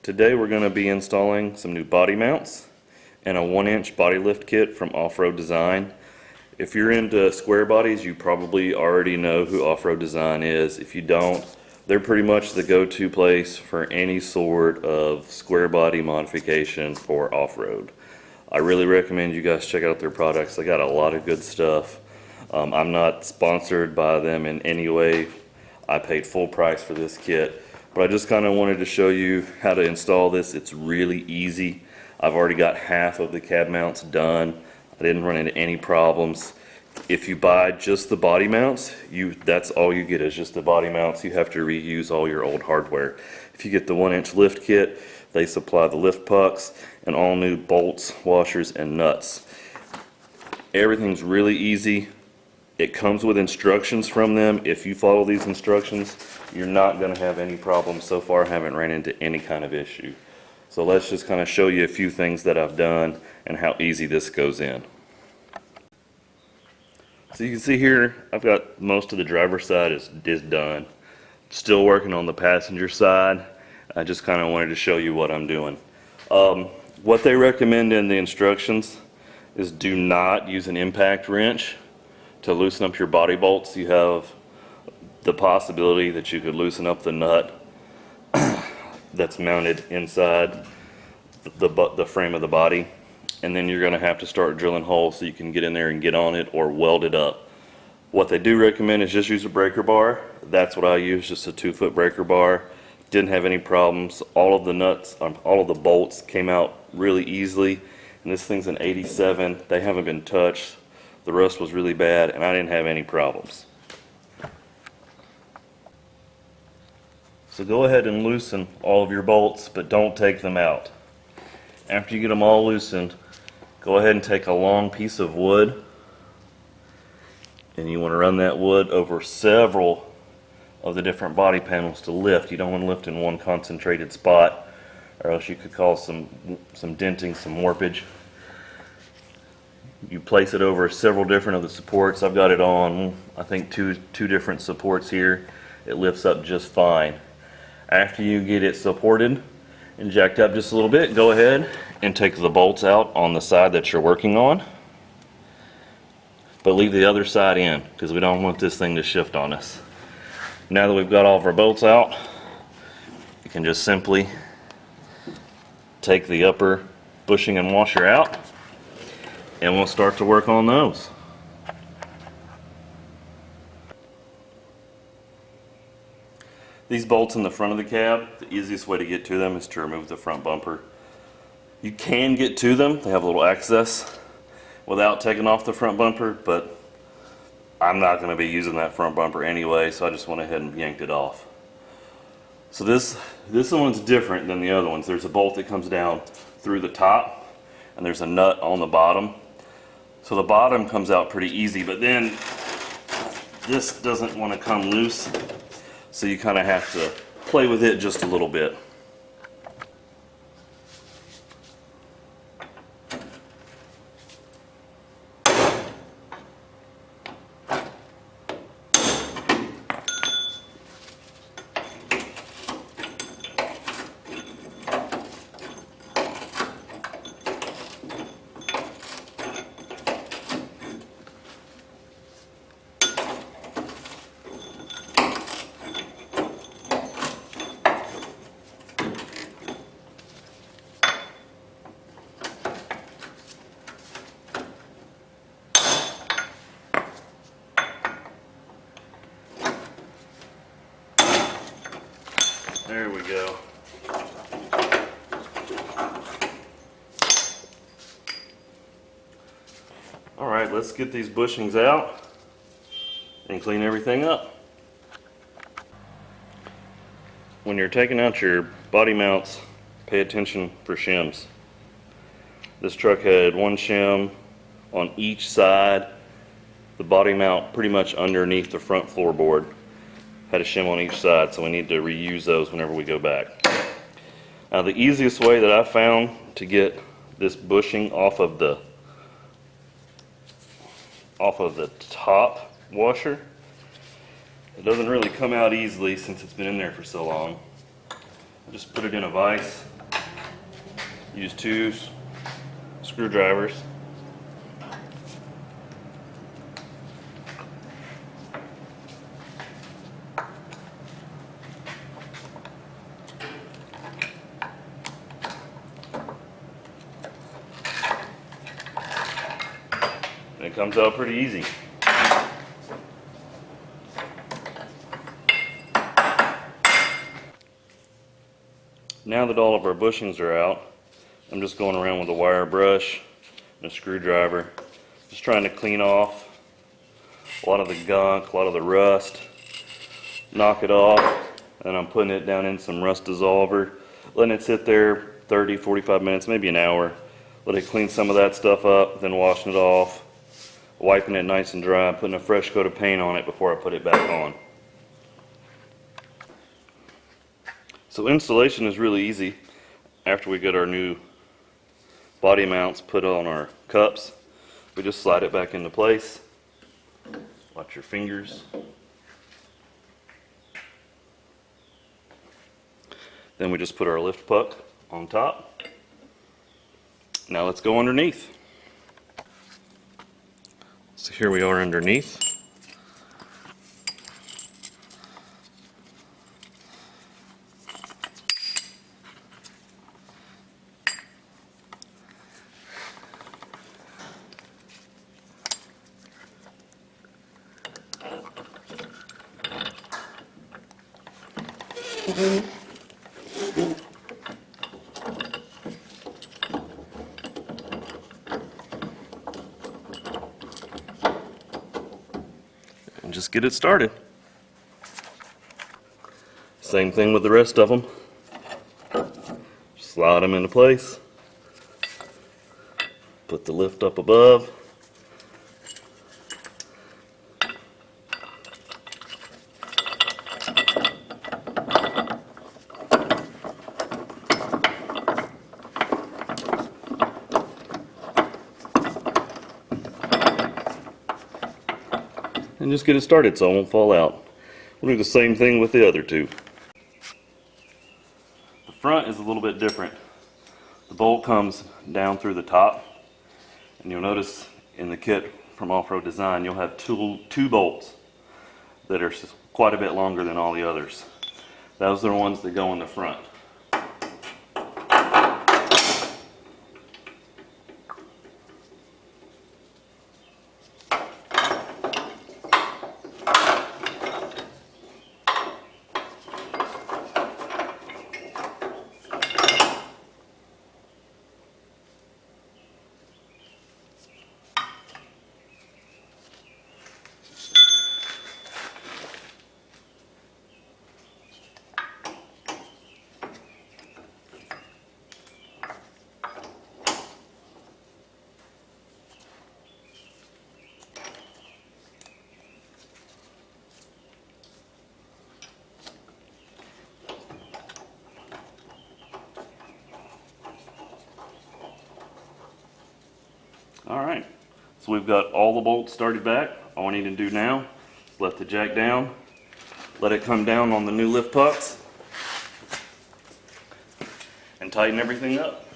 Today we're going to be installing some new body mounts and a 1-inch body lift kit from Off-Road Design. If you're into square bodies, you probably already know who Off-Road Design is. If you don't, they're pretty much the go-to place for any sort of square body modification for off-road. I really recommend you guys check out their products. They got a lot of good stuff. I'm not sponsored by them in any way. I paid full price for this kit, but I just kind of wanted to show you how to install this. It's really easy. I've already got half of the cab mounts done. I didn't run into any problems. If you buy just the body mounts, that's all you get is just the body mounts. You have to reuse all your old hardware. If you get the 1-inch lift kit, they supply the lift pucks and all new bolts, washers, and nuts. Everything's really easy. It comes with instructions from them. If you follow these instructions, you're not going to have any problems. So far, I haven't ran into any kind of issue. So let's just kind of show you a few things that I've done and how easy this goes in. So you can see here, I've got most of the driver's side is done. Still working on the passenger side. I just kind of wanted to show you what I'm doing. What they recommend in the instructions is do not use an impact wrench to loosen up your body bolts. You have the possibility that you could loosen up the nut that's mounted inside the frame of the body, and then you're going to have to start drilling holes so you can get in there and get on it or weld it up. What they do recommend is just use a breaker bar. That's what I use, just a 2-foot breaker bar. Didn't have any problems. All of the nuts, all of the bolts came out really easily, and this thing's an 87. They haven't been touched. The rust was really bad, and I didn't have any problems. So go ahead and loosen all of your bolts, but don't take them out. After you get them all loosened, go ahead and take a long piece of wood, and you want to run that wood over several of the different body panels to lift. You don't want to lift in one concentrated spot, or else you could cause some denting, some warpage. You place it over several different of the supports. I've got it on, I think, two different supports here. It lifts up just fine. After you get it supported and jacked up just a little bit, go ahead and take the bolts out on the side that you're working on. But leave the other side in, because we don't want this thing to shift on us. Now that we've got all of our bolts out, you can just simply take the upper bushing and washer out, and we'll start to work on those. These bolts in the front of the cab, the easiest way to get to them is to remove the front bumper. You can get to them, they have a little access without taking off the front bumper, but I'm not going to be using that front bumper anyway, so I just went ahead and yanked it off. So this one's different than the other ones. There's a bolt that comes down through the top, and there's a nut on the bottom. So the bottom comes out pretty easy, but then this doesn't want to come loose, so you kind of have to play with it just a little bit. There we go. Alright, let's get these bushings out and clean everything up. When you're taking out your body mounts, pay attention for shims. This truck had one shim on each side, the body mount pretty much underneath the front floorboard. Had a shim on each side, so we need to reuse those whenever we go back. Now the easiest way that I found to get this bushing off of the top washer, it doesn't really come out easily since it's been in there for so long. I just put it in a vise use 2 screwdrivers. And it comes out pretty easy. Now that all of our bushings are out, I'm just going around with a wire brush and a screwdriver, just trying to clean off a lot of the gunk, a lot of the rust, knock it off, and I'm putting it down in some rust dissolver, letting it sit there 30, 45 minutes, maybe an hour, let it clean some of that stuff up, then washing it off, wiping it nice and dry, putting a fresh coat of paint on it before I put it back on. So installation is really easy. After we get our new body mounts put on our cups, we just slide it back into place. Watch your fingers. Then we just put our lift puck on top. Now let's go underneath. So here we are underneath. And just get it started. Same thing with the rest of them. Slide them into place. Put the lift up above. And just get it started so it won't fall out. We'll do the same thing with the other 2. The front is a little bit different. The bolt comes down through the top, and you'll notice in the kit from Off-Road Design you'll have two bolts that are quite a bit longer than all the others. Those are the ones that go in the front. Alright, so we've got all the bolts started back. All we need to do now is let the jack down, let it come down on the new lift pucks, and tighten everything up.